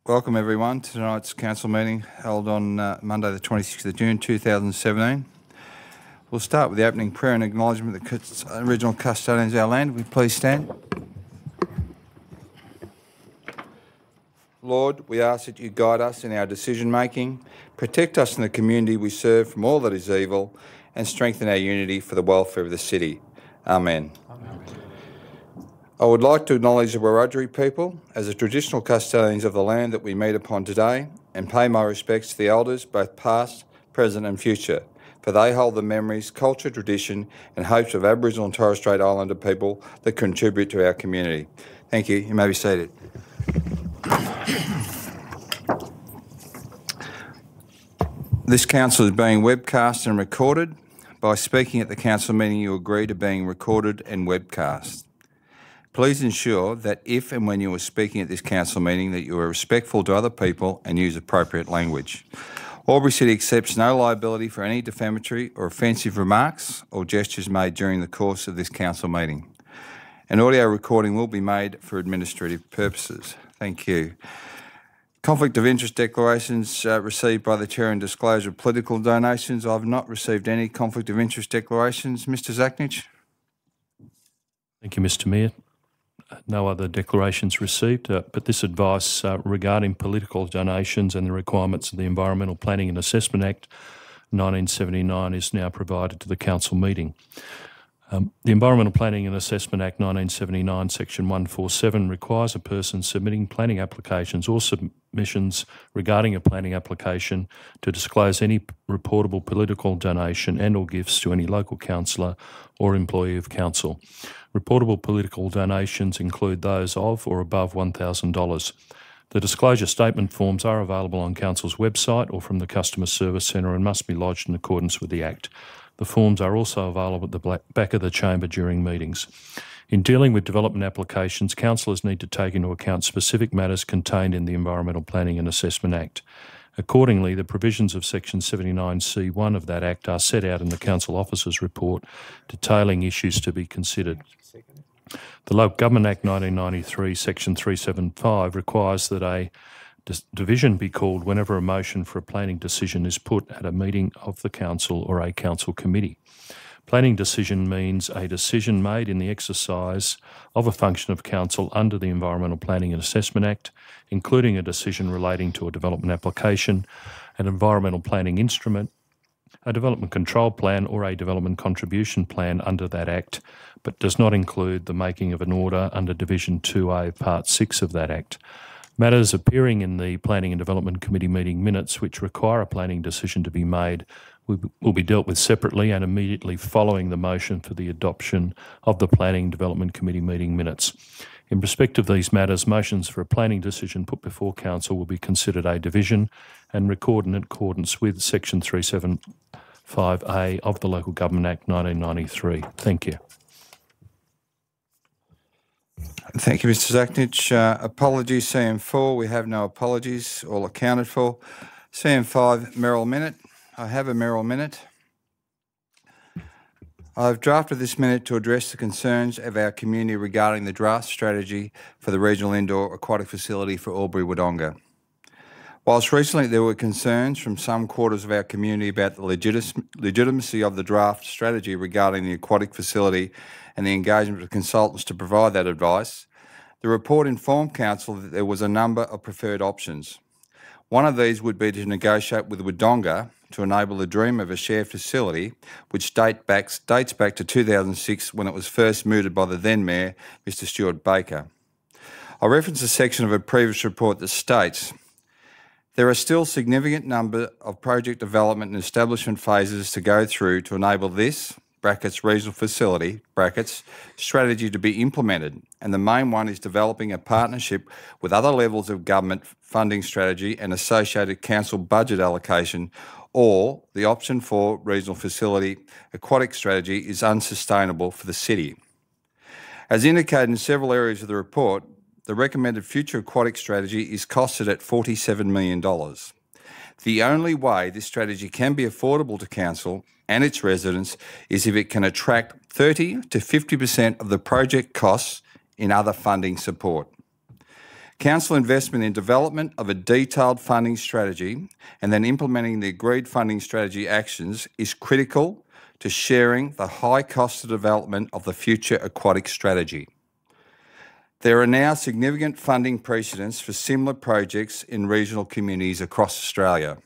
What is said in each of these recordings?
Welcome everyone to tonight's council meeting held on Monday the 26th of June 2017. We'll start with the opening prayer and acknowledgement of the original custodians of our land. Will you please stand? Lord, we ask that you guide us in our decision making, protect us in the community we serve from all that is evil, and strengthen our unity for the welfare of the city. Amen. I would like to acknowledge the Wiradjuri people as the traditional custodians of the land that we meet upon today and pay my respects to the elders, both past, present and future, for they hold the memories, culture, tradition and hopes of Aboriginal and Torres Strait Islander people that contribute to our community. Thank you. You may be seated. This council is being webcast and recorded. By speaking at the council meeting, you agree to being recorded and webcast. Please ensure that if and when you are speaking at this council meeting that you are respectful to other people and use appropriate language. Albury City accepts no liability for any defamatory or offensive remarks or gestures made during the course of this council meeting. An audio recording will be made for administrative purposes. Thank you. Conflict of interest declarations received by the Chair and disclosure of political donations. I've not received any conflict of interest declarations. Mr Zaknich. Thank you, Mr Mayor. No other declarations received, but this advice regarding political donations and the requirements of the Environmental Planning and Assessment Act 1979 is now provided to the council meeting. The Environmental Planning and Assessment Act 1979 section 147 requires a person submitting planning applications or submissions regarding a planning application to disclose any reportable political donation and or gifts to any local councillor or employee of council. Reportable political donations include those of or above $1,000. The disclosure statement forms are available on Council's website or from the Customer Service Centre and must be lodged in accordance with the Act. The forms are also available at the back of the chamber during meetings. In dealing with development applications, councillors need to take into account specific matters contained in the Environmental Planning and Assessment Act. Accordingly, the provisions of Section 79C1 of that Act are set out in the Council Officer's report detailing issues to be considered. The Local Government Act 1993, Section 375 requires that a division be called whenever a motion for a planning decision is put at a meeting of the council or a council committee. Planning decision means a decision made in the exercise of a function of council under the Environmental Planning and Assessment Act, including a decision relating to a development application, an environmental planning instrument, a development control plan or a development contribution plan under that Act, but does not include the making of an order under Division 2A, Part 6 of that Act. Matters appearing in the Planning and Development Committee meeting minutes which require a planning decision to be made will be dealt with separately and immediately following the motion for the adoption of the Planning and Development Committee meeting minutes. In respect of these matters, motions for a planning decision put before Council will be considered a division and recorded in accordance with Section 375A of the Local Government Act 1993. Thank you. Thank you, Mr Zaknich. Apologies, CM4. We have no apologies, all accounted for. CM5, Merrill Minute. I have a Merrill Minute. I've drafted this minute to address the concerns of our community regarding the draft strategy for the Regional Indoor Aquatic Facility for Albury-Wodonga. Whilst recently there were concerns from some quarters of our community about the legitimacy of the draft strategy regarding the aquatic facility and the engagement of consultants to provide that advice, the report informed Council that there was a number of preferred options. One of these would be to negotiate with Wodonga to enable the dream of a shared facility, which dates back to 2006 when it was first mooted by the then Mayor, Mr Stuart Baker. I reference a section of a previous report that states, there are still significant number of project development and establishment phases to go through to enable this, brackets regional facility, brackets, strategy to be implemented, and the main one is developing a partnership with other levels of government funding strategy and associated council budget allocation, or the option for regional facility aquatic strategy is unsustainable for the city. As indicated in several areas of the report, the recommended future aquatic strategy is costed at $47 million. The only way this strategy can be affordable to Council and its residents is if it can attract 30 to 50% of the project costs in other funding support. Council investment in development of a detailed funding strategy and then implementing the agreed funding strategy actions is critical to sharing the high cost of development of the future aquatic strategy. There are now significant funding precedents for similar projects in regional communities across Australia.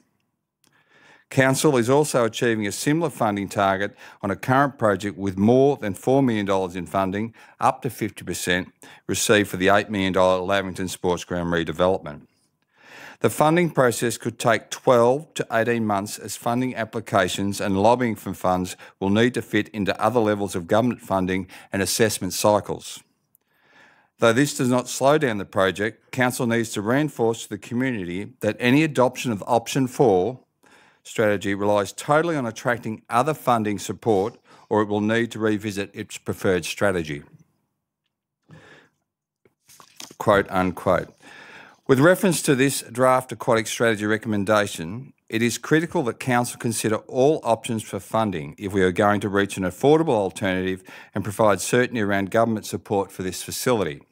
Council is also achieving a similar funding target on a current project with more than $4 million in funding, up to 50%, received for the $8 million Lavington Sports Ground redevelopment. The funding process could take 12 to 18 months as funding applications and lobbying for funds will need to fit into other levels of government funding and assessment cycles. Though this does not slow down the project, Council needs to reinforce to the community that any adoption of option 4 strategy relies totally on attracting other funding support, or it will need to revisit its preferred strategy. Quote unquote. With reference to this draft aquatic strategy recommendation, it is critical that Council consider all options for funding if we are going to reach an affordable alternative and provide certainty around government support for this facility.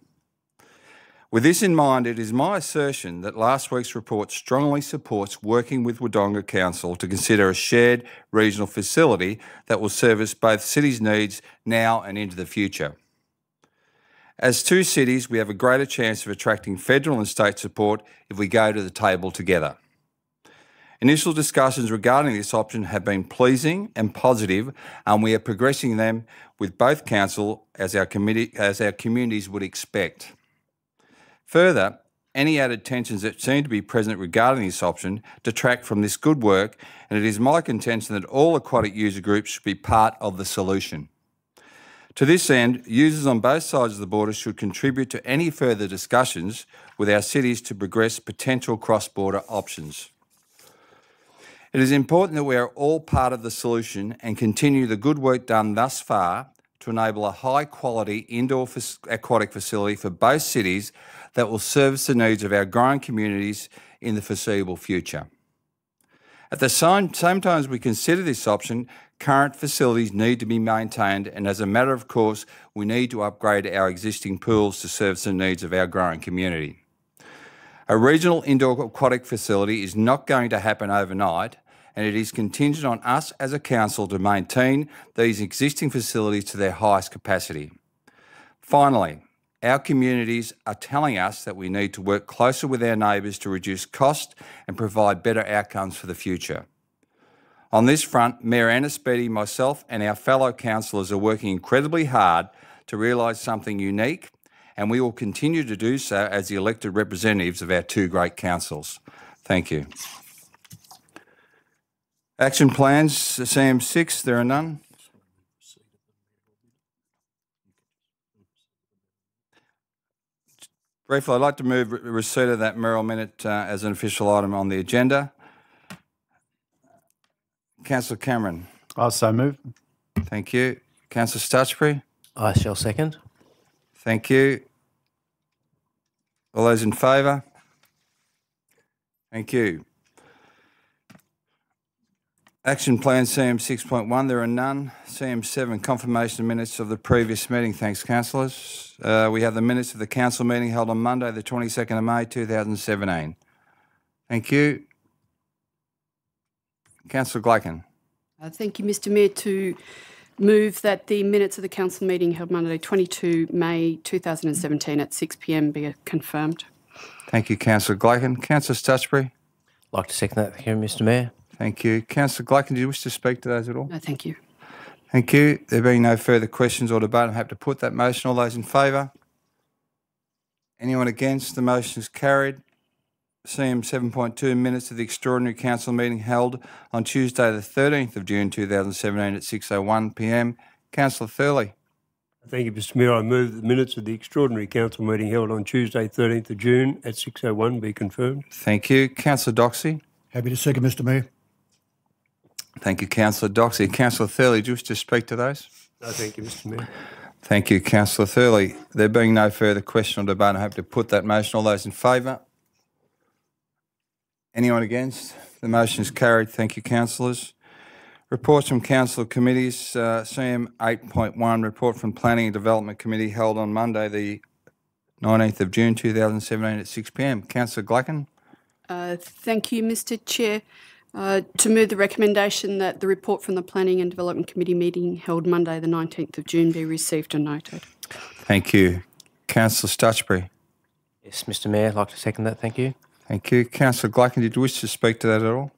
With this in mind, it is my assertion that last week's report strongly supports working with Wodonga Council to consider a shared regional facility that will service both cities' needs now and into the future. As two cities, we have a greater chance of attracting federal and state support if we go to the table together. Initial discussions regarding this option have been pleasing and positive, and we are progressing them with both council as our communities would expect. Further, any added tensions that seem to be present regarding this option detract from this good work, and it is my contention that all aquatic user groups should be part of the solution. To this end, users on both sides of the border should contribute to any further discussions with our cities to progress potential cross-border options. It is important that we are all part of the solution and continue the good work done thus far to enable a high-quality indoor aquatic facility for both cities that will service the needs of our growing communities in the foreseeable future. At the same time as we consider this option, current facilities need to be maintained, and as a matter of course, we need to upgrade our existing pools to service the needs of our growing community. A regional indoor aquatic facility is not going to happen overnight, and it is contingent on us as a council to maintain these existing facilities to their highest capacity. Finally, our communities are telling us that we need to work closer with our neighbours to reduce cost and provide better outcomes for the future. On this front, Mayor Anna Speedy, myself and our fellow councillors are working incredibly hard to realise something unique, and we will continue to do so as the elected representatives of our two great councils. Thank you. Action plans, CM6, there are none. Briefly, I'd like to move receipt of that Merrill Minute as an official item on the agenda. Councillor Cameron. I so move. Thank you. Councillor Stutchbury. I shall second. Thank you. All those in favour? Thank you. Action plan CM 6.1, there are none. CM 7, confirmation of minutes of the previous meeting. Thanks, councillors. We have the minutes of the council meeting held on Monday, the 22nd of May, 2017. Thank you. Councillor Glacken. Thank you, Mr Mayor, to move that the minutes of the council meeting held Monday, 22 May 2017 at 6 p.m. be confirmed. Thank you, Councillor Glacken. Councillor Stutchbury. I'd like to second that, Mr Mayor. Thank you. Councillor Glacken, do you wish to speak to those at all? No, thank you. Thank you. There being no further questions or debate, I'm happy to put that motion. All those in favour? Anyone against? The motion is carried. CM 7.2, minutes of the extraordinary council meeting held on Tuesday the 13th of June 2017 at 6:01 p.m. Councillor Thurley. Thank you, Mr Mayor. I move that the minutes of the extraordinary council meeting held on Tuesday 13th of June at 6:01 be confirmed. Thank you. Councillor Doxey. Happy to second, Mr Mayor. Thank you, Councillor Doxey. Councillor Thurley, do you wish to speak to those? No, thank you, Mr Mayor. Thank you, Councillor Thurley. There being no further question or debate, I hope to put that motion. All those in favour? Anyone against? The motion is carried. Thank you, councillors. Reports from council committees. CM 8.1, report from Planning and Development Committee held on Monday, the 19th of June 2017 at 6 p.m. Councillor Glacken. Thank you, Mr Chair. To move the recommendation that the report from the Planning and Development Committee meeting held Monday the 19th of June be received and noted. Thank you. Councillor Stutchbury. Yes, Mr Mayor, I'd like to second that. Thank you. Thank you. Councillor Glacken, did you wish to speak to that at all?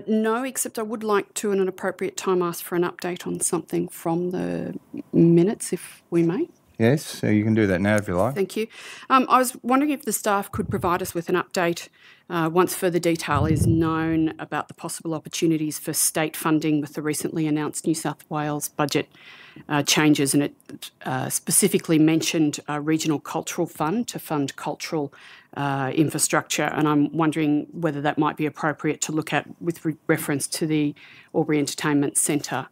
No, except I would like to, in an appropriate time, ask for an update on something from the minutes, if we may. Yes, so you can do that now if you like. Thank you. I was wondering if the staff could provide us with an update once further detail is known about the possible opportunities for state funding with the recently announced New South Wales budget changes, and it specifically mentioned a regional cultural fund to fund cultural infrastructure, and I'm wondering whether that might be appropriate to look at with reference to the Albury Entertainment Centre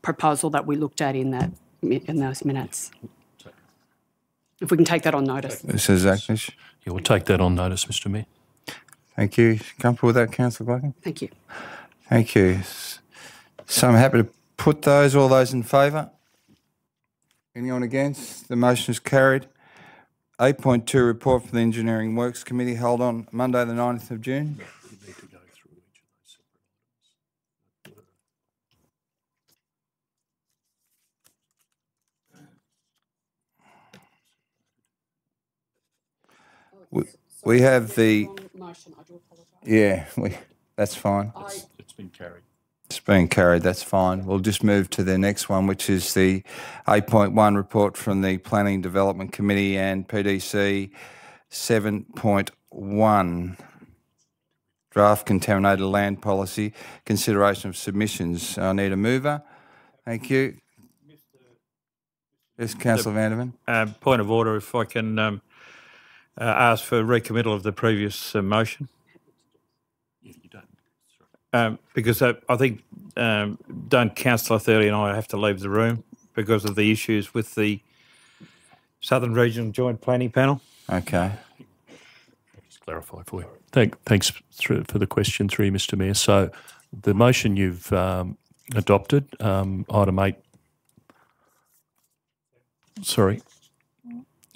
proposal that we looked at in those minutes. If we can take that on notice. Mr Zaknish. Yeah, we'll take that on notice, Mr Mayor. Thank you. Comfortable with that, Councillor Glacken? Thank you. Thank you. So I'm happy to put those. All those in favour? Anyone against? The motion is carried. 8.2, report from the Engineering Works Committee held on Monday the 9th of June. We have the... Motion, I do apologise. Yeah, that's fine. It's been carried. It's been carried, that's fine. We'll just move to the next one, which is the 8.1 report from the Planning and Development Committee and PDC 7.1, draft contaminated land policy, consideration of submissions. I need a mover. Thank you. Yes, Councillor Vanderman. Point of order, if I can ask for recommittal of the previous motion. Yeah, you don't. Because I think don't Councillor Thurley and I have to leave the room because of the issues with the Southern Regional Joint Planning Panel. Okay. Just clarify for you. Thanks for the question through, Mr Mayor. So the motion you've adopted, item 8,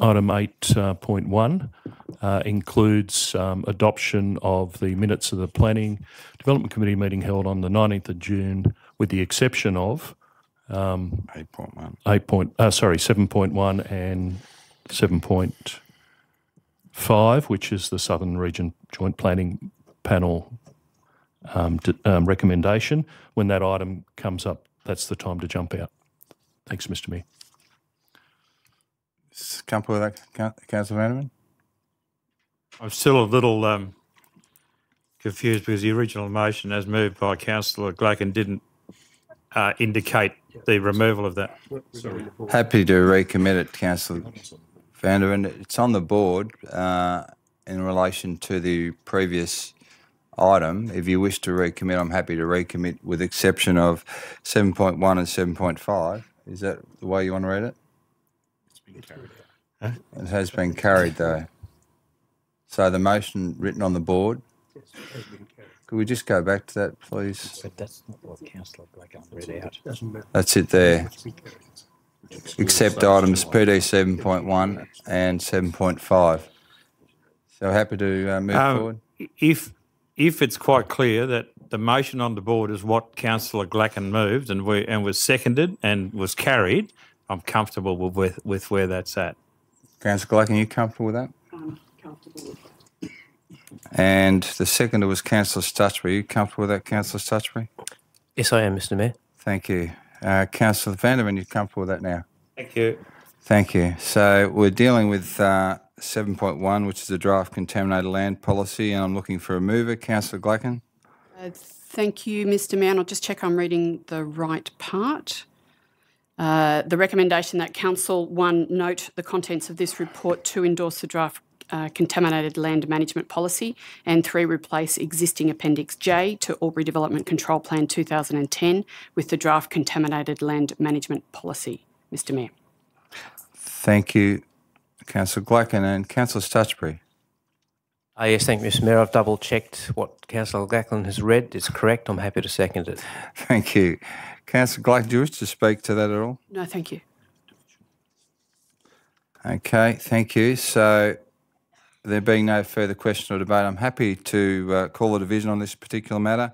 item 8.1 includes adoption of the minutes of the Planning Development Committee meeting held on the 19th of June, with the exception of 8.1. 7.1 and 7.5, which is the Southern Region Joint Planning Panel recommendation. When that item comes up, that's the time to jump out. Thanks, Mr Mayor. Comfortable with that, Councillor Vanderman? I'm still a little confused because the original motion as moved by Councillor Glacken didn't indicate the removal of that. Happy to recommit it, Councillor Vanderman. It's on the board in relation to the previous item. If you wish to recommit, I'm happy to recommit with exception of 7.1 and 7.5. Is that the way you want to read it? It has been carried, though. So the motion written on the board. Could we just go back to that, please? But that's not what Councillor Glacken read out. That's it there. Except items PD 7.1 and 7.5. So happy to move forward. If it's quite clear that the motion on the board is what Councillor Glacken moved and was seconded and was carried, I'm comfortable with where that's at. Councillor Glacken, are you comfortable with that? I'm comfortable with that. And the seconder was Councillor Stutchbury. Are you comfortable with that, Councillor Stutchbury? Yes, I am, Mr Mayor. Thank you. Councillor Vanderman, you're comfortable with that now? Thank you. Thank you. So we're dealing with 7.1, which is the draft contaminated land policy, and I'm looking for a mover. Councillor Glacken. Thank you, Mr Mayor. And I'll just check I'm reading the right part. The recommendation that Council 1 note the contents of this report, 2 endorse the draft contaminated land management policy, and 3 replace existing Appendix J to Albury Development Control Plan 2010 with the draft contaminated land management policy. Mr Mayor. Thank you, Councillor Glacken. And Councillor Stutchbury. Yes, thank you, Mr Mayor. I've double-checked what Councillor Glacken has read. It's correct. I'm happy to second it. Thank you. Councillor Glacken, do you wish to speak to that at all? No, thank you. Okay, thank you. So there being no further question or debate, I'm happy to call a division on this particular matter.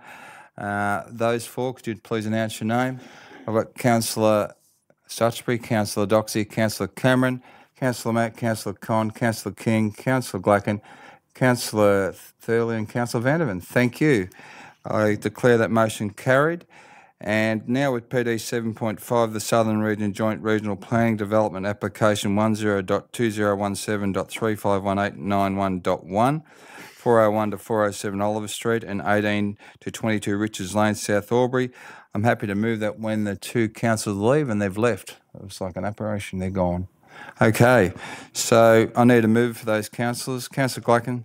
Those for, could you please announce your name? I've got Councillor Stutchbury, Councillor Doxey, Councillor Cameron, Councillor Mack, Councillor Con, Councillor King, Councillor Glacken, Councillor Thurley and Councillor Vanderman. Thank you. I declare that motion carried. And now with PD 7.5, the Southern Region Joint Regional Planning Development Application 10.2017.351891.1, 401 to 407 Oliver Street and 18 to 22 Richards Lane, South Albury. I'm happy to move that when the two councillors leave, and they've left. It was like an apparition, they're gone. Okay, so I need a move for those councillors. Councillor Glacken.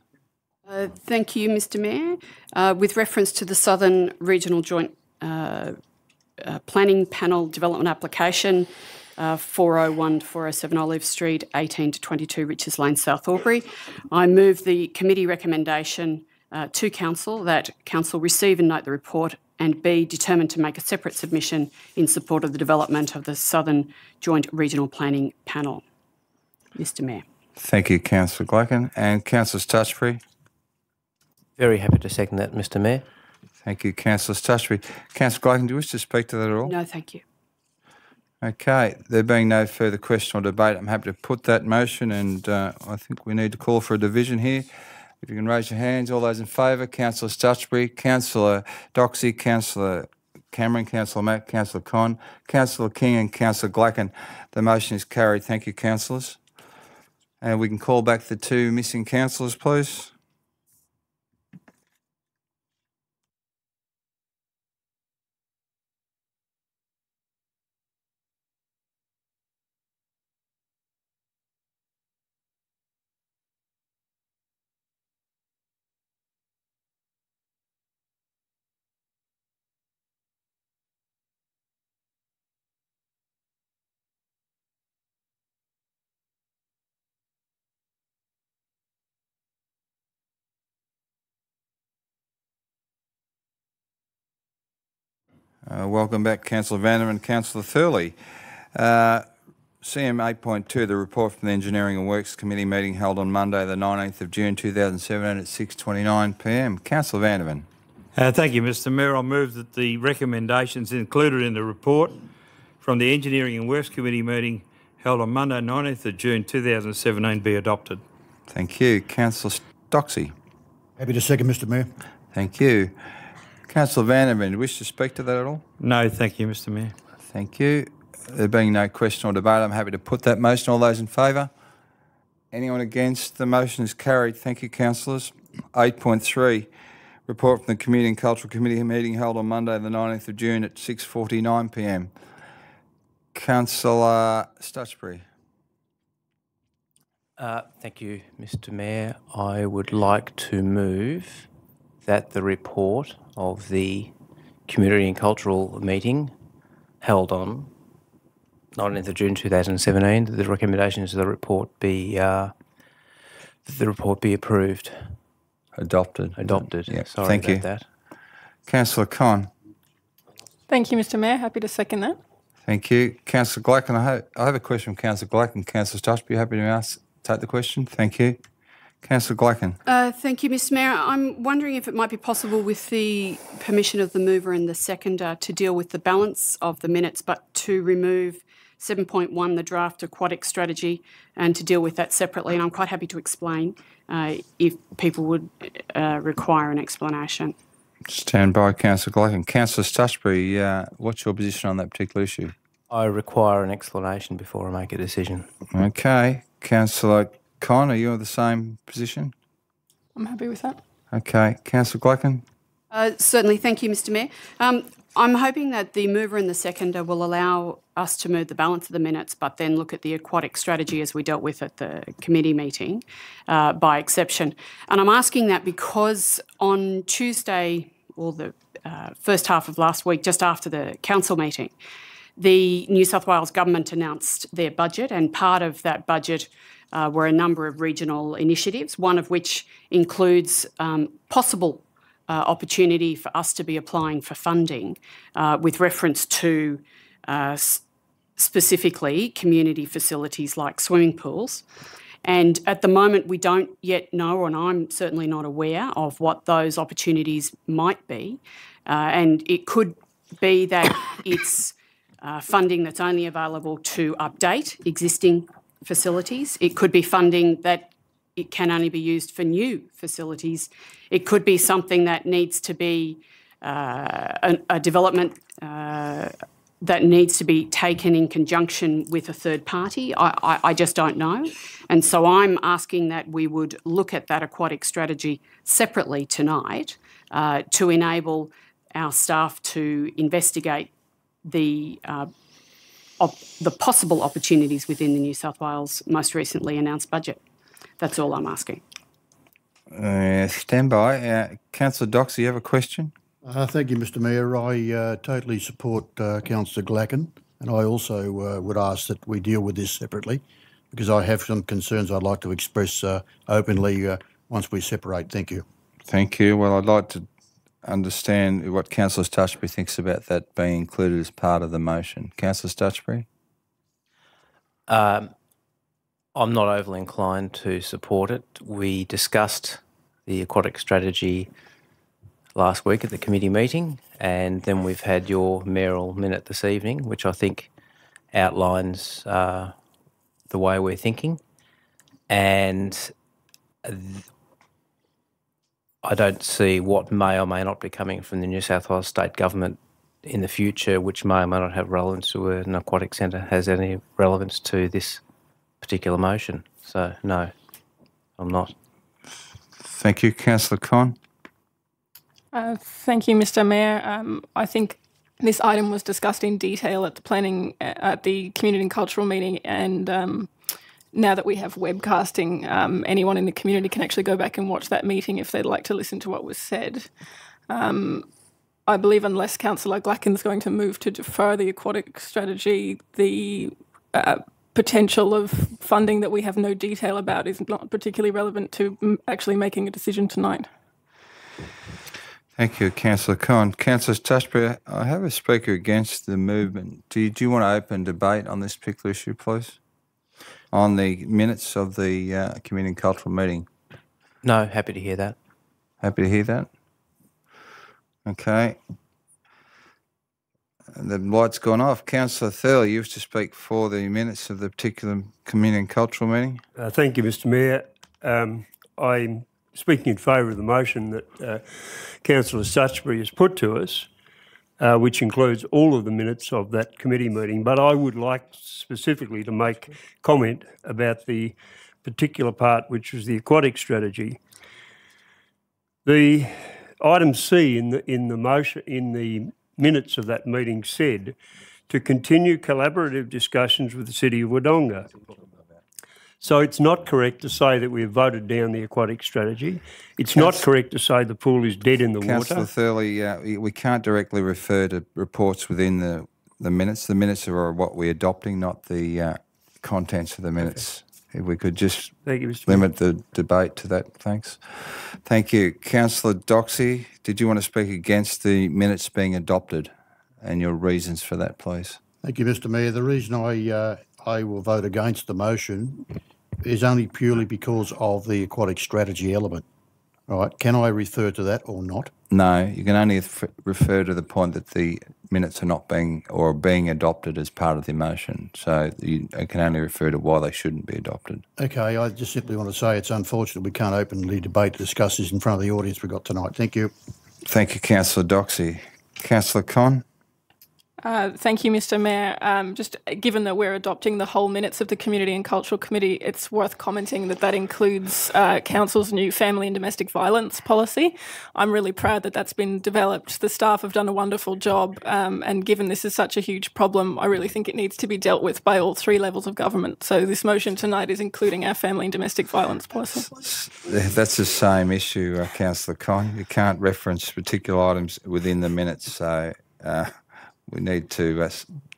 Thank you, Mr Mayor. With reference to the Southern Regional Joint Planning Panel Development Application 401 to 407 Olive Street, 18 to 22 Richards Lane, South Albury, I move the committee recommendation to Council that Council receive and note the report and be determined to make a separate submission in support of the development of the Southern Joint Regional Planning Panel. Mr Mayor. Thank you, Councillor Glacken. And Councillor Stutchbury. Very happy to second that, Mr Mayor. Thank you, Councillor Stutchbury. Councillor Glacken, do you wish to speak to that at all? No, thank you. Okay, there being no further question or debate, I'm happy to put that motion, and I think we need to call for a division here. If you can raise your hands, all those in favour, Councillor Stutchbury, Councillor Doxey, Councillor Cameron, Councillor Mack, Councillor Con, Councillor King and Councillor Glacken. The motion is carried. Thank you, councillors. And we can call back the two missing councillors, please. Welcome back, Councillor Vanderman. Councillor Thurley. CM 8.2, the report from the Engineering and Works Committee meeting held on Monday, the 19th of June 2017 at 6:29 p.m. Councillor Vanderman. Thank you, Mr Mayor. I move that the recommendations included in the report from the Engineering and Works Committee meeting held on Monday, 19th of June 2017 be adopted. Thank you. Councillor Doxey. Happy to second, Mr Mayor. Thank you. Councillor Vanderman, do you wish to speak to that at all? No, thank you, Mr Mayor. Thank you. There being no question or debate, I'm happy to put that motion. All those in favour? Anyone against? The motion is carried. Thank you, councillors. 8.3, report from the Community and Cultural Committee meeting held on Monday, the 19th of June at 6:49 p.m. Councillor Stutchbury. Thank you, Mr Mayor. I would like to move that the report of the Community and Cultural meeting held on 19th of June 2017, that the recommendations of the report be approved. Adopted. Yeah, sorry thank about you. that. Councillor Con. Thank you, Mr Mayor. Happy to second that. Thank you. Councillor Glacken, I have a question from Councillor Glacken. Councillor Stutchbury, happy to take the question? Thank you. Councillor Glacken. Thank you, Mr Mayor. I'm wondering if it might be possible, with the permission of the mover and the seconder, to deal with the balance of the minutes, but to remove 7.1, the draft aquatic strategy, and to deal with that separately. And I'm quite happy to explain if people would require an explanation. Stand by, Councillor Glacken. Councillor Stutchbury, what's your position on that particular issue? I require an explanation before I make a decision. Okay. Councillor Con, are you in the same position? I'm happy with that. Okay. Councillor Glacken? Certainly. Thank you, Mr Mayor. I'm hoping that the mover and the seconder will allow us to move the balance of the minutes, but then look at the aquatic strategy as we dealt with at the committee meeting by exception. And I'm asking that because on Tuesday, or the first half of last week, just after the council meeting, the New South Wales government announced their budget, and part of that budget were a number of regional initiatives, one of which includes possible opportunity for us to be applying for funding with reference to specifically community facilities like swimming pools. And at the moment, we don't yet know, and I'm certainly not aware of what those opportunities might be. And it could be that it's funding that's only available to update existing facilities. It could be funding that it can only be used for new facilities. It could be something that needs to be a development that needs to be taken in conjunction with a third party. I just don't know. And so I'm asking that we would look at that aquatic strategy separately tonight to enable our staff to investigate the possible opportunities within the New South Wales most recently announced budget. That's all I'm asking. Stand by. Councillor Doxey, you have a question? Thank you, Mr Mayor. I totally support Councillor Glacken, and I also would ask that we deal with this separately, because I have some concerns I'd like to express openly once we separate. Thank you. Thank you. Well, I'd like to understand what Councillor Stutchbury thinks about that being included as part of the motion. Councillor Stutchbury? I'm not overly inclined to support it. We discussed the aquatic strategy last week at the committee meeting, and then we've had your mayoral minute this evening, which I think outlines the way we're thinking. And I don't see what may or may not be coming from the New South Wales State Government in the future, which may or may not have relevance to an aquatic centre, has any relevance to this particular motion. So, no, I'm not. Thank you. Councillor Con? Thank you, Mr Mayor. I think this item was discussed in detail at the community and cultural meeting, and now that we have webcasting, anyone in the community can actually go back and watch that meeting if they'd like to listen to what was said. I believe unless Councillor Glacken's going to move to defer the aquatic strategy, the potential of funding that we have no detail about is not particularly relevant to actually making a decision tonight. Thank you, Councillor Con. Councillor Stutchbury, I have a speaker against the movement. Do you want to open debate on this particular issue, please? On the minutes of the community and cultural meeting? No, happy to hear that. Happy to hear that? Okay. The light's gone off. Councillor Thurley, you used to speak for the minutes of the particular community and cultural meeting. Thank you, Mr Mayor. I'm speaking in favour of the motion that Councillor Stutchbury has put to us, which includes all of the minutes of that committee meeting. But I would like specifically to make comment about the particular part, which was the aquatic strategy. The item C in the motion, in the minutes of that meeting, said to continue collaborative discussions with the City of Wodonga. So it's not correct to say that we have voted down the aquatic strategy. It's not correct to say the pool is dead in the water. Councillor Thurley, we can't directly refer to reports within the minutes. The minutes are what we're adopting, not the contents of the minutes. Okay. If we could just limit the debate to that, thanks. Thank you. Councillor Doxey, did you want to speak against the minutes being adopted and your reasons for that, please? Thank you, Mr Mayor. The reason I will vote against the motion is only purely because of the aquatic strategy element. All right, can I refer to that or not? No, you can only refer to the point that the minutes are not being adopted as part of the motion. So you can only refer to why they shouldn't be adopted. Okay, I just simply want to say it's unfortunate we can't openly debate, discuss this in front of the audience we've got tonight. Thank you. Thank you, Councillor Doxey. Councillor Con? Thank you, Mr Mayor. Just given that we're adopting the whole minutes of the Community and Cultural Committee, it's worth commenting that that includes Council's new family and domestic violence policy. I'm really proud that that's been developed. The staff have done a wonderful job, and given this is such a huge problem, I really think it needs to be dealt with by all three levels of government. So this motion tonight is including our family and domestic violence policy. That's the same issue, Councillor Con. You can't reference particular items within the minutes, so we need to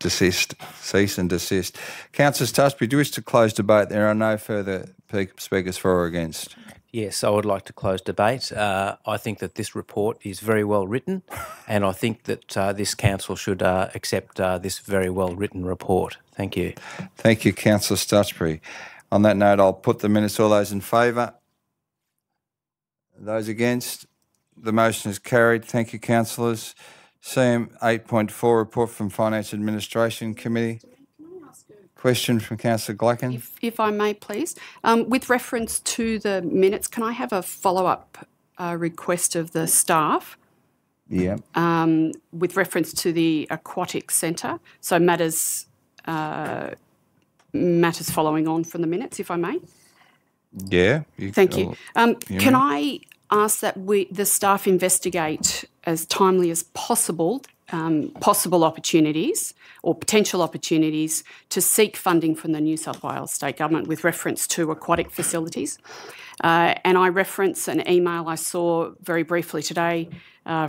cease and desist. Councillor Stutchbury, do you wish to close debate? There are no further speakers for or against? Yes, I would like to close debate. I think that this report is very well written, and I think that this council should accept this very well written report. Thank you. Thank you, Councillor Stutchbury. On that note, I'll put the minutes. All those in favour? Those against? The motion is carried. Thank you, councillors. CM 8.4, report from Finance Administration Committee. Question from Councillor Glacken. If I may, please. With reference to the minutes, can I have a follow-up request of the staff? Yeah. With reference to the aquatic centre, so matters following on from the minutes, if I may. Yeah. Thank you. Can I ask that the staff investigate as timely as possible possible opportunities or potential opportunities to seek funding from the New South Wales State Government with reference to aquatic facilities? And I reference an email I saw very briefly today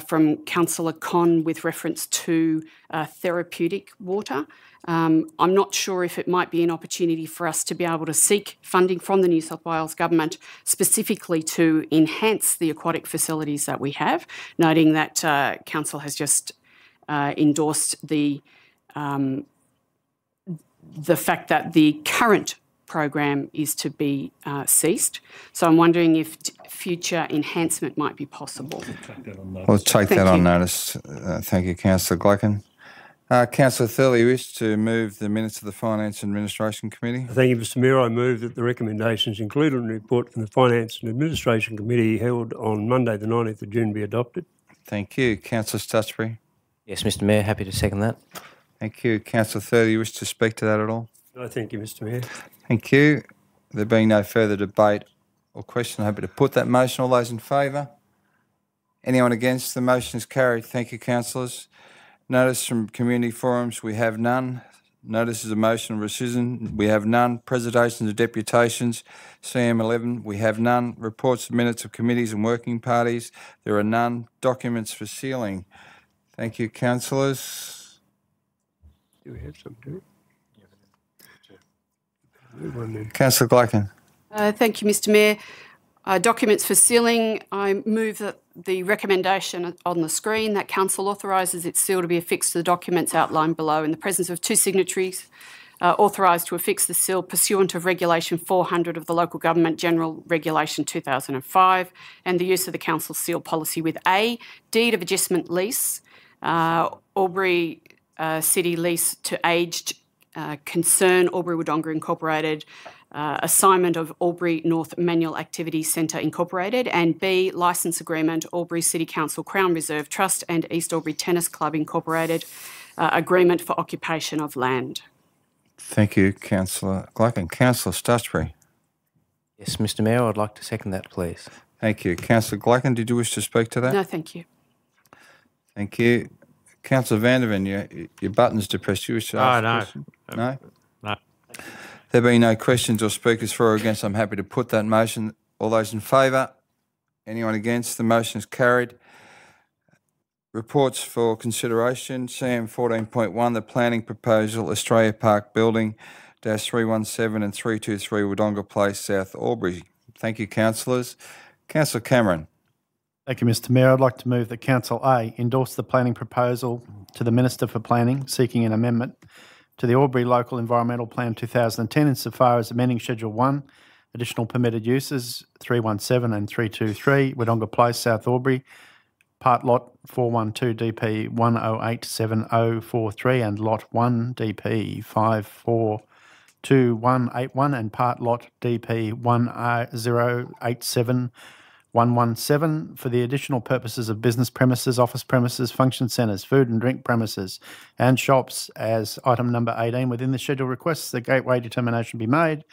from Councillor Con with reference to therapeutic water. I'm not sure if it might be an opportunity for us to be able to seek funding from the New South Wales Government specifically to enhance the aquatic facilities that we have, noting that Council has just endorsed the fact that the current program is to be ceased. So I'm wondering if future enhancement might be possible. We'll take that on notice. Thank you, Councillor Glacken. Councillor Thurley, you wish to move the minutes of the Finance and Administration Committee? Thank you, Mr Mayor. I move that the recommendations included in the report from the Finance and Administration Committee held on Monday the 19th of June be adopted. Thank you. Councillor Stutchbury? Yes, Mr Mayor, happy to second that. Thank you. Councillor Thurley, you wish to speak to that at all? No, thank you, Mr Mayor. Thank you. There being no further debate or question, I'm happy to put that motion. All those in favour? Anyone against? The motion is carried. Thank you, councillors. Notice from community forums, we have none. Notices of motion of rescission, we have none. Presentations of deputations, CM11, we have none. Reports of minutes of committees and working parties, there are none. Documents for sealing. Thank you, councillors. Do we have something to do? Councillor Glacken. Thank you, Mr Mayor. Documents for sealing, I move that the recommendation on the screen that Council authorises its seal to be affixed to the documents outlined below in the presence of two signatories authorised to affix the seal pursuant of Regulation 400 of the Local Government General Regulation 2005 and the use of the Council seal policy with A, deed of adjustment lease, Albury City lease to aged concern Albury Wodonga Incorporated, assignment of Albury North Manual Activity Centre Incorporated, and B, licence agreement Albury City Council Crown Reserve Trust and East Albury Tennis Club Incorporated, agreement for occupation of land. Thank you, Councillor Glacken. Councillor Stutchbury. Yes, Mr Mayor, I'd like to second that, please. Thank you. Councillor Glacken, did you wish to speak to that? No, thank you. Thank you. Councillor Vanderven, your button's depressed. You wish to ask a question? No? No. There being no questions or speakers for or against, I'm happy to put that motion. All those in favour? Anyone against? The motion is carried. Reports for consideration. CM 14.1, the planning proposal, Australia Park Building, -317 and 323 Wodonga Place, South Albury. Thank you, councillors. Councillor Cameron. Thank you, Mr Mayor. I'd like to move that Council A endorse the planning proposal to the Minister for Planning seeking an amendment to the Albury Local Environmental Plan 2010 insofar as amending Schedule 1, additional permitted uses 317 and 323 Wodonga Place, South Albury, Part Lot 412 DP 1087043 and Lot 1 DP 542181 and Part Lot DP 1087117 for the additional purposes of business premises, office premises, function centres, food and drink premises and shops as item number 18 within the schedule requests the gateway determination be made,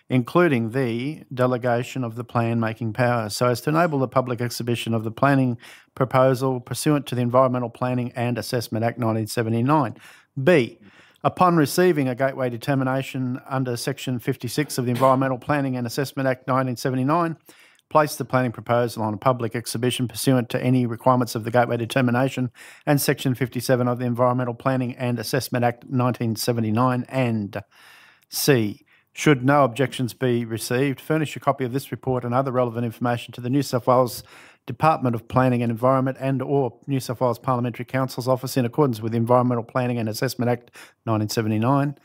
including the delegation of the plan-making power, so as to enable the public exhibition of the planning proposal pursuant to the Environmental Planning and Assessment Act 1979. B, upon receiving a gateway determination under Section 56 of the Environmental Planning and Assessment Act 1979, place the planning proposal on a public exhibition pursuant to any requirements of the gateway determination and Section 57 of the Environmental Planning and Assessment Act 1979, and C, Should no objections be received, furnish a copy of this report and other relevant information to the New South Wales Department of Planning and Environment and or New South Wales Parliamentary Council's Office in accordance with the Environmental Planning and Assessment Act 1979,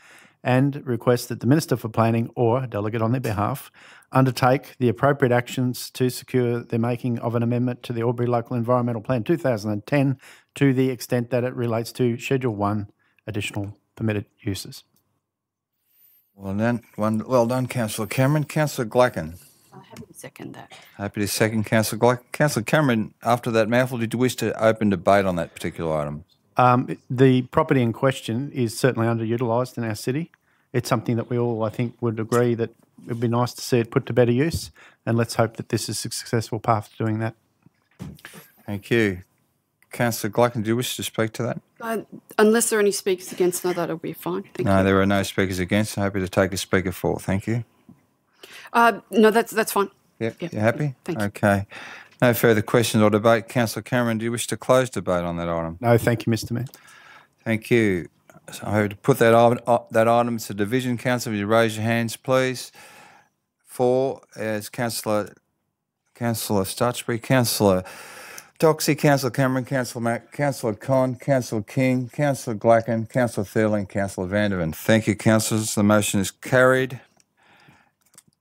and request that the Minister for Planning or a delegate on their behalf undertake the appropriate actions to secure the making of an amendment to the Albury Local Environmental Plan 2010 to the extent that it relates to Schedule 1 additional permitted uses. Well done, Councillor Cameron. Councillor Glacken. I'm happy to second that. Happy to second Councillor Glacken. Councillor Cameron, after that mouthful, did you wish to open debate on that particular item? The property in question is certainly underutilised in our city. It's something that we all, I think, would agree that it would be nice to see it put to better use, and let's hope that this is a successful path to doing that. Thank you. Councillor Glacken, do you wish to speak to that? Unless there are any speakers against, no, that'll be fine. Thank you. No, there are no speakers against. I'm happy to take a speaker for. Thank you. No, that's fine. Yep. Yep. You happy? Thank you. Okay. No further questions or debate. Councillor Cameron, do you wish to close debate on that item? No, thank you, Mr Mayor. Thank you. So I have to put that item to division. Councillor, will you raise your hands, please? For as Councillor Stutchbury, Councillor Doxey, Councillor Cameron, Councillor Mack, Councillor Con, Councillor King, Councillor Glacken, Councillor Thurling, Councillor Vandervan. Thank you, councillors. The motion is carried.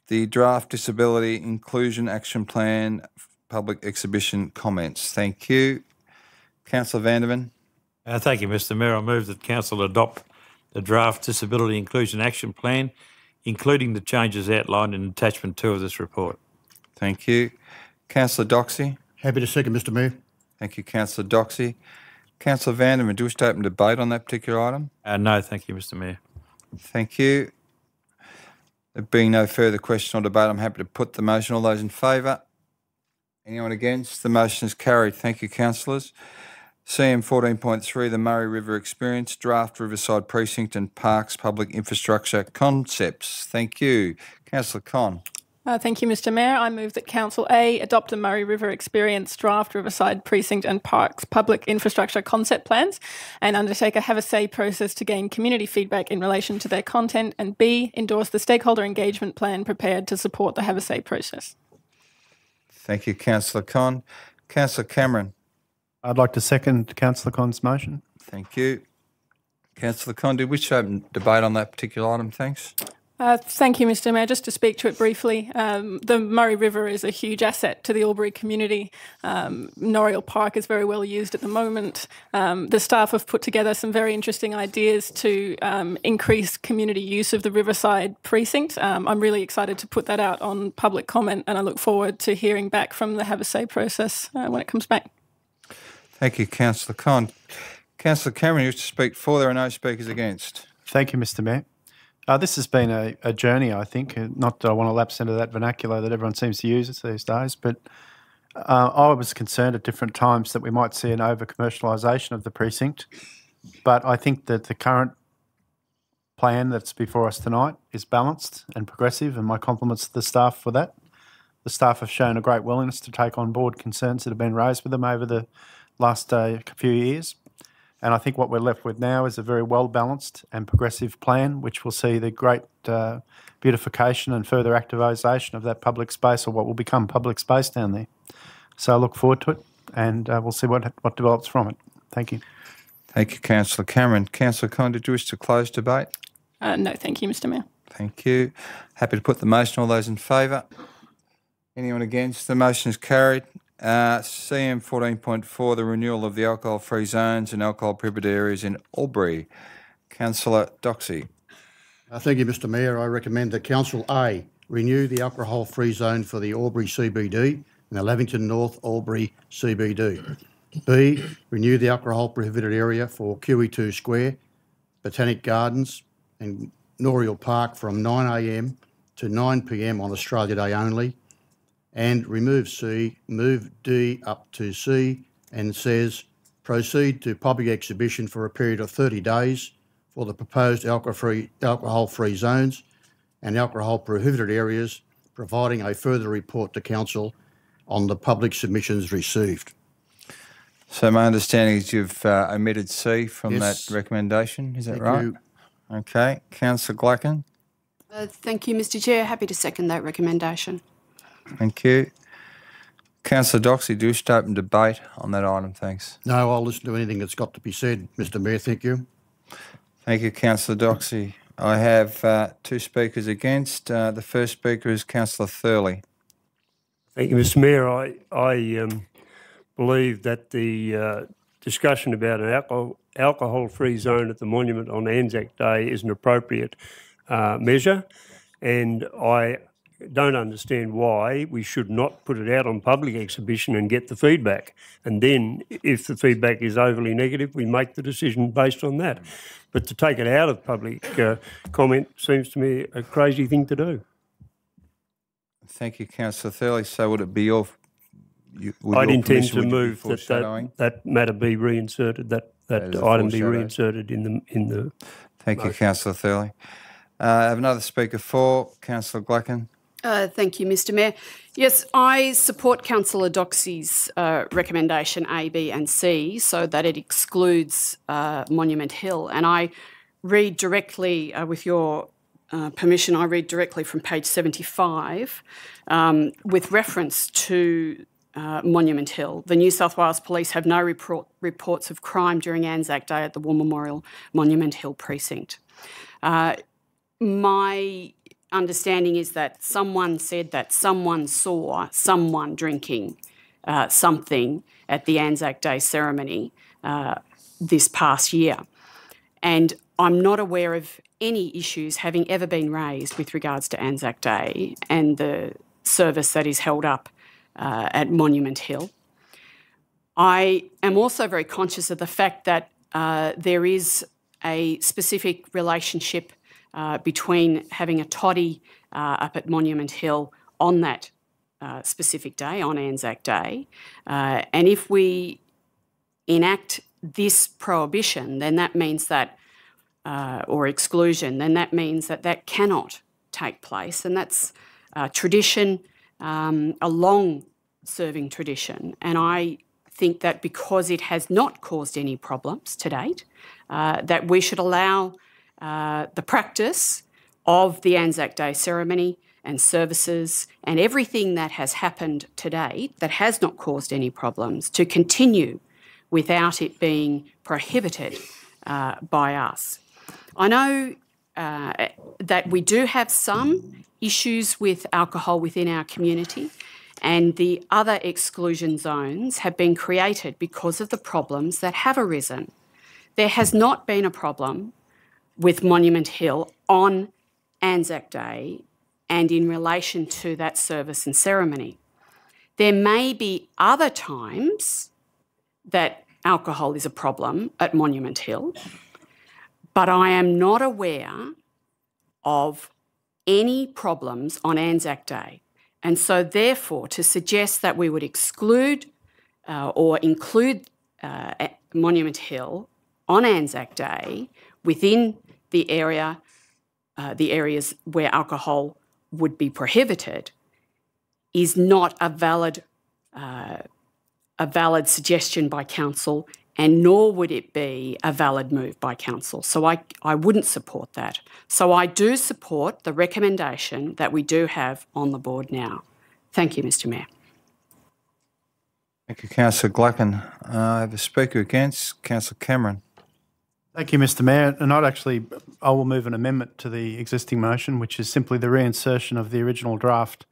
The draft Disability Inclusion Action Plan public exhibition comments. Thank you. Councillor Vandervan. Thank you, Mr Mayor. I move that Council adopt the draft Disability Inclusion Action Plan, including the changes outlined in Attachment 2 of this report. Thank you. Councillor Doxey. Happy to second, Mr Mayor. Thank you, Councillor Doxey. Councillor Vanderman, do you wish to open debate on that particular item? No, thank you, Mr Mayor. Thank you. There being no further question or debate, I'm happy to put the motion. All those in favour? Anyone against? The motion is carried. Thank you, councillors. CM 14.3, the Murray River Experience, Draft Riverside Precinct and Parks Public Infrastructure Concepts. Thank you. Councillor Con. Thank you, Mr Mayor. I move that Council A adopt a Murray River Experience Draft Riverside Precinct and Parks Public Infrastructure Concept Plans and undertake a have-a-say process to gain community feedback in relation to their content, and B, endorse the stakeholder engagement plan prepared to support the have-a-say process. Thank you, Councillor Con. Councillor Cameron. I'd like to second Councillor Con's motion. Thank you. Councillor Con, do you wish to open debate on that particular item? Thanks. Thank you, Mr Mayor. Just to speak to it briefly, the Murray River is a huge asset to the Albury community. Noriel Park is very well used at the moment. The staff have put together some very interesting ideas to increase community use of the Riverside precinct. I'm really excited to put that out on public comment, and I look forward to hearing back from the have-a-say process when it comes back. Thank you, Councillor Con. Councillor Cameron, you wish to speak for. There are no speakers against. Thank you, Mr Mayor. This has been a journey, I think. Not that I want to lapse into that vernacular that everyone seems to use these days, but I was concerned at different times that we might see an over-commercialisation of the precinct. But I think that the current plan that's before us tonight is balanced and progressive, and my compliments to the staff for that. The staff have shown a great willingness to take on board concerns that have been raised with them over the last few years. And I think what we're left with now is a very well-balanced and progressive plan, which will see the great beautification and further activisation of that public space, or what will become public space down there. So I look forward to it, and we'll see what develops from it. Thank you. Thank you, Councillor Cameron. Councillor Con, did you wish to close debate? No, thank you, Mr Mayor. Thank you. Happy to put the motion. All those in favour? Anyone against? The motion is carried. CM 14.4, the renewal of the alcohol-free zones and alcohol prohibited areas in Albury. Councillor Doxey. Thank you, Mr Mayor. I recommend that Council A renew the alcohol-free zone for the Albury CBD and the Lavington North Albury CBD. B, renew the alcohol prohibited area for QE2 Square, Botanic Gardens and Noriel Park from 9 a.m. to 9 p.m. on Australia Day only, and remove C, move D up to C, and says proceed to public exhibition for a period of 30 days for the proposed alcohol-free zones and alcohol prohibited areas, providing a further report to Council on the public submissions received. So my understanding is you've omitted C from Yes. that recommendation, is that Thank right? you. Okay. Councillor Glacken. Thank you, Mr Chair. Happy to second that recommendation. Thank you. Councillor Doxey, do you wish to open debate on that item? Thanks. No, I'll listen to anything that's got to be said, Mr Mayor. Thank you. Thank you, Councillor Doxey. I have two speakers against. The first speaker is Councillor Thurley. Thank you, Mr Mayor. I believe that the discussion about an alcohol-free zone at the monument on Anzac Day is an appropriate measure, and I don't understand why we should not put it out on public exhibition and get the feedback. And then if the feedback is overly negative, we make the decision based on that. But to take it out of public comment seems to me a crazy thing to do. Thank you, Councillor Thurley. So would it be your... I'd intend to move that matter be reinserted, that item be reinserted in the... Thank you, Councillor Thurley. I have another speaker for Councillor Glacken. Thank you, Mr Mayor. Yes, I support Councillor Doxey's recommendation A, B and C so that it excludes Monument Hill. And I read directly, with your permission, I read directly from page 75 with reference to Monument Hill. The New South Wales Police have no reports of crime during Anzac Day at the War Memorial Monument Hill precinct. My understanding is that someone said that someone saw someone drinking something at the Anzac Day ceremony this past year. And I'm not aware of any issues having ever been raised with regards to Anzac Day and the service that is held up at Monument Hill. I am also very conscious of the fact that there is a specific relationship between having a toddy up at Monument Hill on that specific day, on Anzac Day. And if we enact this prohibition, then that means that, or exclusion, then that means that that cannot take place. And that's tradition, a long-serving tradition. And I think that because it has not caused any problems to date, that we should allow the practice of the Anzac Day ceremony and services and everything that has happened to date that has not caused any problems to continue without it being prohibited by us. I know that we do have some issues with alcohol within our community, and the other exclusion zones have been created because of the problems that have arisen. There has not been a problem with Monument Hill on Anzac Day and in relation to that service and ceremony. There may be other times that alcohol is a problem at Monument Hill, but I am not aware of any problems on Anzac Day. And so therefore, to suggest that we would exclude or include Monument Hill on Anzac Day within the areas where alcohol would be prohibited is not a valid suggestion by council, and nor would it be a valid move by council. So I wouldn't support that. So I do support the recommendation that we do have on the board now. Thank you, Mr Mayor. Thank you, Councillor Glacken. I have a speaker against, Councillor Cameron. Thank you, Mr Mayor. And I will move an amendment to the existing motion, which is simply the reinsertion of the original draft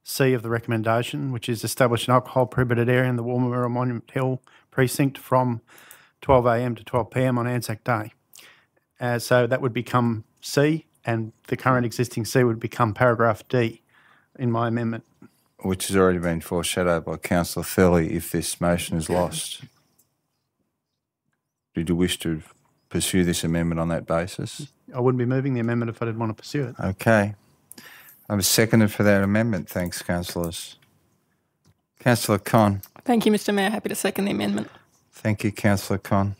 C of the recommendation, which is establish an alcohol prohibited area in the War Memorial Monument Hill precinct from 12 a.m. to 12 p.m. on Anzac Day. So that would become C, and the current existing C would become paragraph D in my amendment. Which has already been foreshadowed by Councillor Thurley if this motion is lost. Did you wish to pursue this amendment on that basis? I wouldn't be moving the amendment if I didn't want to pursue it. Okay. I'm seconded for that amendment. Thanks, councillors. Councillor Con. Thank you, Mr Mayor. Happy to second the amendment. Thank you, Councillor Con.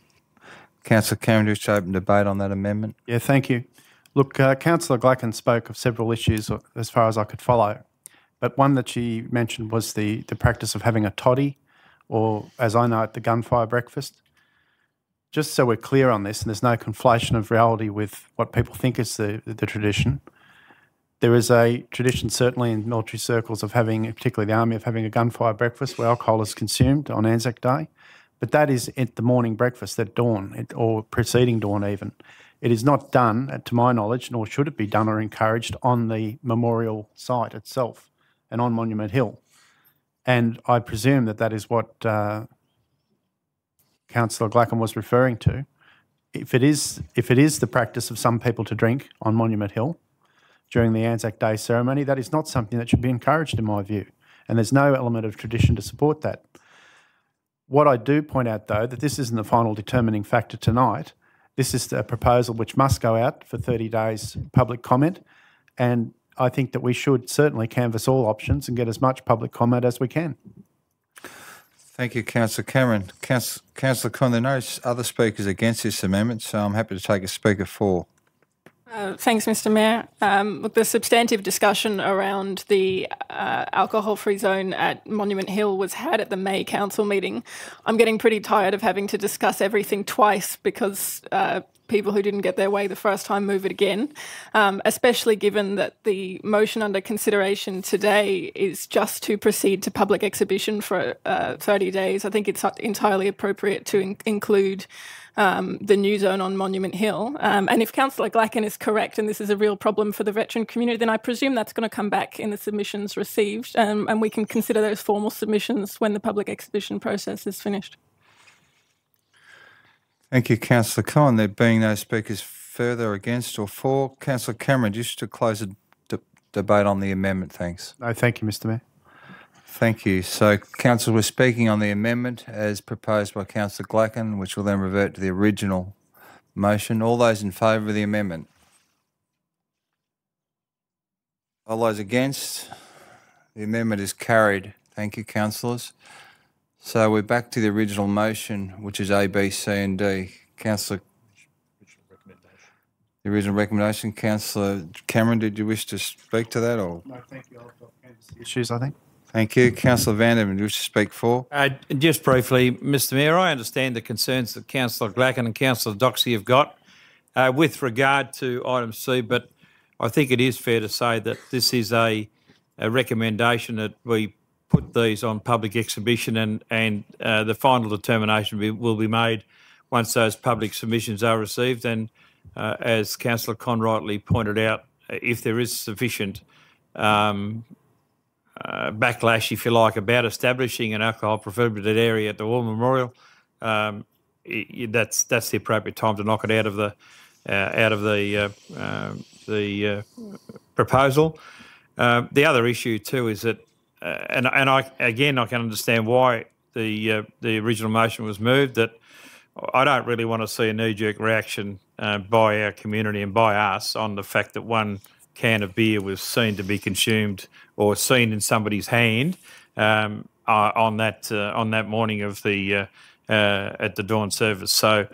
Councillor Cameron, do you wish to open debate on that amendment? Yeah, thank you. Look, Councillor Glacken spoke of several issues as far as I could follow, but one that she mentioned was the practice of having a toddy, or as I know it, the gunfire breakfast. Just so we're clear on this, and there's no conflation of reality with what people think is the tradition, There is a tradition, certainly in military circles, of having, particularly the Army, of having a gunfire breakfast where alcohol is consumed on Anzac Day. But that is at the morning breakfast at dawn, or preceding dawn even. It is not done, to my knowledge, nor should it be done or encouraged, on the memorial site itself and on Monument Hill. And I presume that that is what Councillor Glackan was referring to. If it is the practice of some people to drink on Monument Hill during the Anzac Day ceremony, that is not something that should be encouraged in my view. And there's no element of tradition to support that. What I do point out, though, that this isn't the final determining factor tonight. This is a proposal which must go out for 30 days public comment, and I think that we should certainly canvass all options and get as much public comment as we can. Thank you, Councillor Cameron. Councillor Con, there are no other speakers against this amendment, so I'm happy to take a speaker for. Thanks, Mr Mayor. Look, the substantive discussion around the alcohol-free zone at Monument Hill was had at the May Council meeting. I'm getting pretty tired of having to discuss everything twice because people who didn't get their way the first time move it again, especially given that the motion under consideration today is just to proceed to public exhibition for 30 days. I think it's entirely appropriate to include the new zone on Monument Hill. And if Councillor Glackan is correct and this is a real problem for the veteran community, then I presume that's going to come back in the submissions received, and we can consider those formal submissions when the public exhibition process is finished. Thank you, Councillor Con. There being no speakers further against or for, Councillor Cameron, just to close the debate on the amendment, thanks. No, thank you, Mr Mayor. Thank you. So, Council, we're speaking on the amendment as proposed by Councillor Glackan, which will then revert to the original motion. All those in favour of the amendment? All those against? The amendment is carried. Thank you, councillors. So we're back to the original motion, which is A, B, C and D. Councillor, the original recommendation. Councillor Cameron, did you wish to speak to that? Or? No, thank you. I'll canvass the issues, I think. Thank you. Councillor Vanderman, do you wish to speak for? Just briefly, Mr Mayor, I understand the concerns that Councillor Glackan and Councillor Doxey have got with regard to item C, but I think it is fair to say that this is a recommendation that we put these on public exhibition, and the final determination will be made once those public submissions are received. And as Councillor Con rightly pointed out, if there is sufficient backlash, if you like, about establishing an alcohol prohibited area at the War Memorial, that's the appropriate time to knock it out of the proposal. The other issue too is that, and I can understand why the original motion was moved, that I don't really want to see a knee-jerk reaction by our community and by us on the fact that one can of beer was seen to be consumed or seen in somebody's hand on that morning of the at the dawn service. So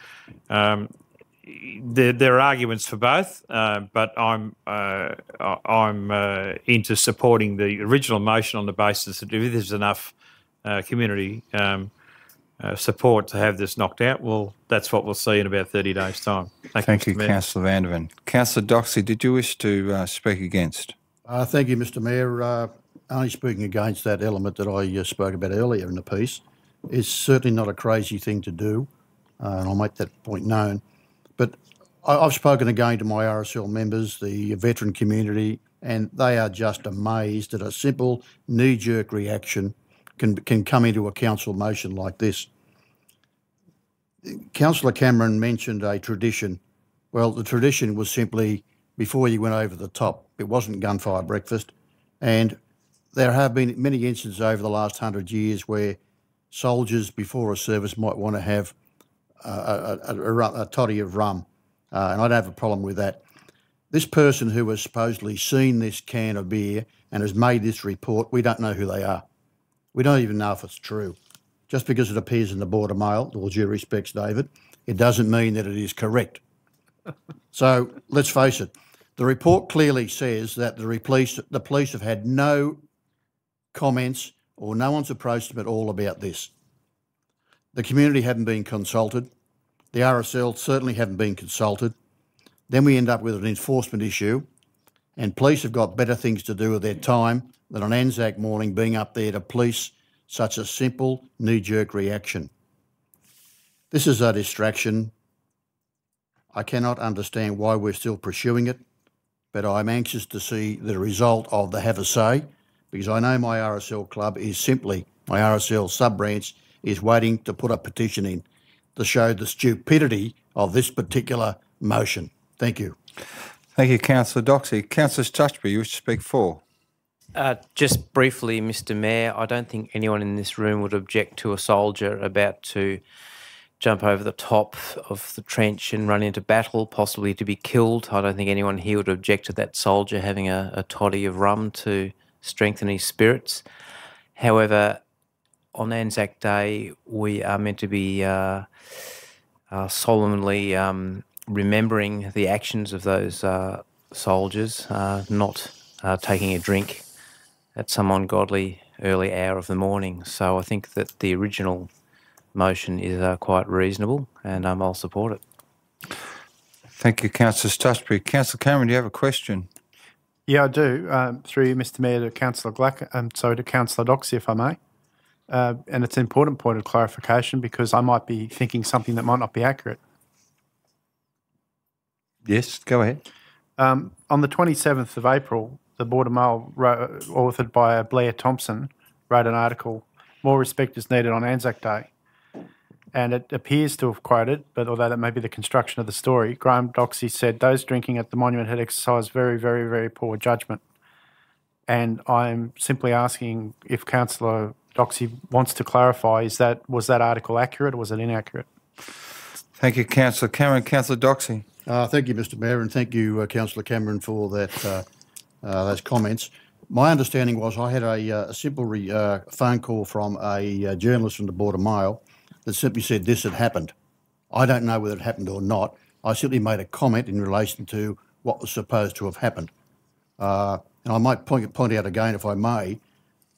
there are arguments for both, but I'm into supporting the original motion on the basis that if there's enough community support to have this knocked out, well, that's what we'll see in about 30 days' time. Thank you, Councillor Vandervan. Councillor Doxey, did you wish to speak against? Thank you, Mr Mayor. Only speaking against that element that I spoke about earlier in the piece. It's certainly not a crazy thing to do, and I'll make that point known. But I've spoken again to my RSL members, the veteran community, and they are just amazed that a simple knee-jerk reaction can come into a council motion like this. Councillor Cameron mentioned a tradition. Well, the tradition was simply before you went over the top. It wasn't gunfire breakfast. And there have been many instances over the last 100 years where soldiers before a service might want to have a toddy of rum, and I don't have a problem with that. This person who has supposedly seen this can of beer and has made this report, we don't know who they are. We don't even know if it's true. Just because it appears in the Border Mail, with all due respects, David, it doesn't mean that it is correct. So let's face it, the report clearly says that the police have had no comments or no one's approached them at all about this. The community haven't been consulted. The RSL certainly haven't been consulted. Then we end up with an enforcement issue. and police have got better things to do with their time than on Anzac morning being up there to police such a simple knee-jerk reaction. This is a distraction. I cannot understand why we're still pursuing it, but I'm anxious to see the result of the have a say, because I know my RSL club is simply, my RSL sub-branch is waiting to put a petition in to show the stupidity of this particular motion. Thank you. Thank you, Councillor Doxey. Councillor Stutchbury, you wish to speak for? Just briefly, Mr Mayor, I don't think anyone in this room would object to a soldier about to jump over the top of the trench and run into battle, possibly to be killed. I don't think anyone here would object to that soldier having a toddy of rum to strengthen his spirits. However, on Anzac Day, we are meant to be solemnly remembering the actions of those soldiers, not taking a drink at some ungodly early hour of the morning. So I think that the original motion is quite reasonable, and I'll support it. Thank you, Councillor Stutchbury. Councillor Cameron, do you have a question? Yeah, I do. Through you, Mr Mayor, to Councillor to Councillor Doxey, if I may. And it's an important point of clarification because I might be thinking something that might not be accurate. Yes, go ahead. On the 27th of April, the Border Mail, authored by Blair Thompson, wrote an article, "More Respect is Needed on Anzac Day." And it appears to have quoted, but although that may be the construction of the story, Graham Doxey said, "Those drinking at the monument had exercised very, very, very poor judgment." And I'm simply asking if Councillor Doxey wants to clarify, was that article accurate or was it inaccurate? Thank you, Councillor Cameron. Councillor Doxey. Thank you, Mr Mayor, and thank you, Councillor Cameron, for that those comments. My understanding was I had a simple phone call from a journalist from the Border Mail that simply said this had happened. I don't know whether it happened or not. I simply made a comment in relation to what was supposed to have happened. And I might point out again, if I may,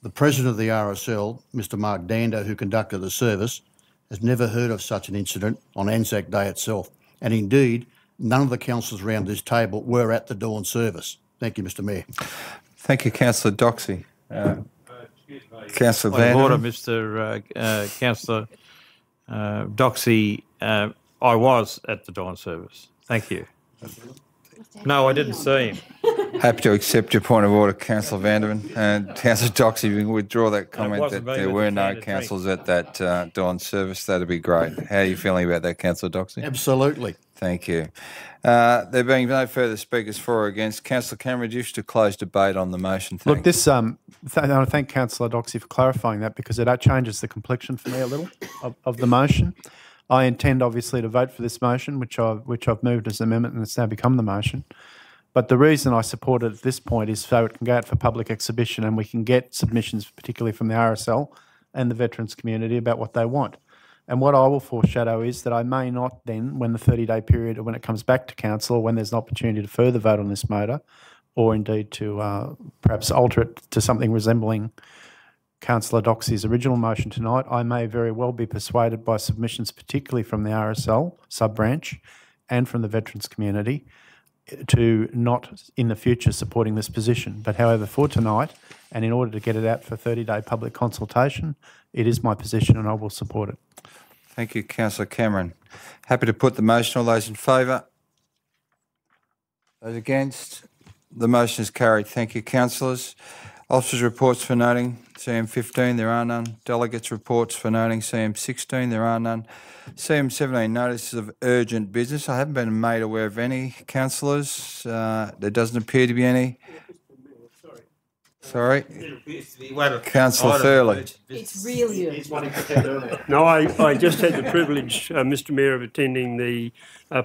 the President of the RSL, Mr Mark Dando, who conducted the service, has never heard of such an incident on Anzac Day itself. And indeed, none of the councillors around this table were at the dawn service. Thank you, Mr Mayor. Thank you, Councillor Doxey. Councillor Point of order, Vanderman. Mr. Councillor Doxey. I was at the dawn service. Thank you. No, I didn't see him. Happy to accept your point of order, Councillor Vanderman. And Councillor Doxey, you can withdraw that comment wasn't that me there with were the no can of councillors at that dawn service. That'd be great. How are you feeling about that, Councillor Doxey? Absolutely. Thank you. There being no further speakers for or against, Councillor Cameron, do you wish to close debate on the motion? Look, this, I want to thank Councillor Doxey for clarifying that because it changes the complexion for me a little of the motion. I intend, obviously, to vote for this motion, which I've moved as an amendment and it's now become the motion. But the reason I support it at this point is so it can go out for public exhibition and we can get submissions, particularly from the RSL and the veterans community, about what they want. And what I will foreshadow is that I may not then, when the 30-day period, or when it comes back to council, or when there's an opportunity to further vote on this matter, or indeed to perhaps alter it to something resembling Councillor Doxey's original motion tonight, I may very well be persuaded by submissions, particularly from the RSL sub-branch and from the veterans community, to not in the future supporting this position. But however, for tonight, and in order to get it out for 30-day public consultation, it is my position and I will support it. Thank you, Councillor Cameron. Happy to put the motion. All those in favour? Those against? The motion is carried. Thank you, councillors. Officers' reports for noting, CM 15, there are none. Delegates' reports for noting, CM 16, there are none. CM 17, notices of urgent business. I haven't been made aware of any, councillors. There doesn't appear to be any. Sorry. Councillor Thurley. It's really urgent. No, I just had the privilege, Mr Mayor, of attending the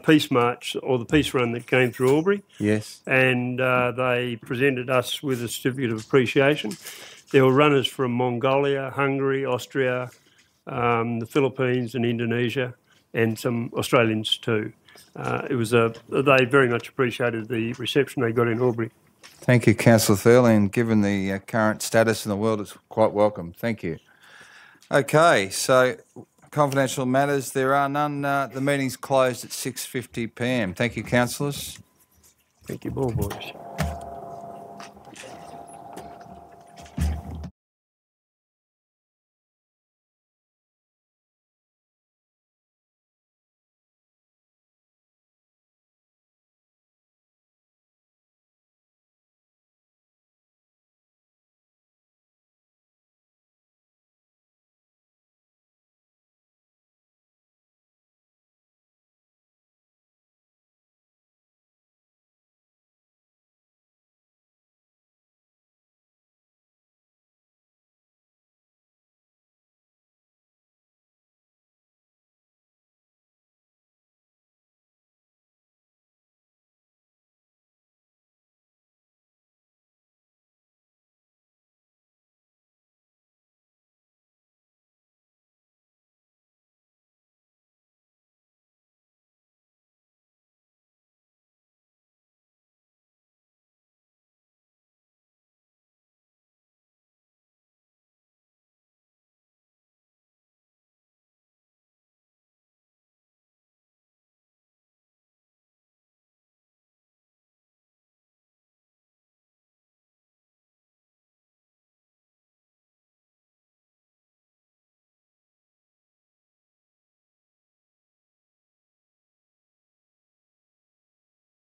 Peace March or the Peace Run that came through Albury. Yes. And they presented us with a certificate of appreciation. There were runners from Mongolia, Hungary, Austria, the Philippines and Indonesia, and some Australians too. They very much appreciated the reception they got in Albury. Thank you, Councillor Thurley, and given the current status in the world, it's quite welcome. Thank you. Okay, so confidential matters, there are none. The meeting's closed at 6:50 p.m. Thank you, councillors. Thank you, boys.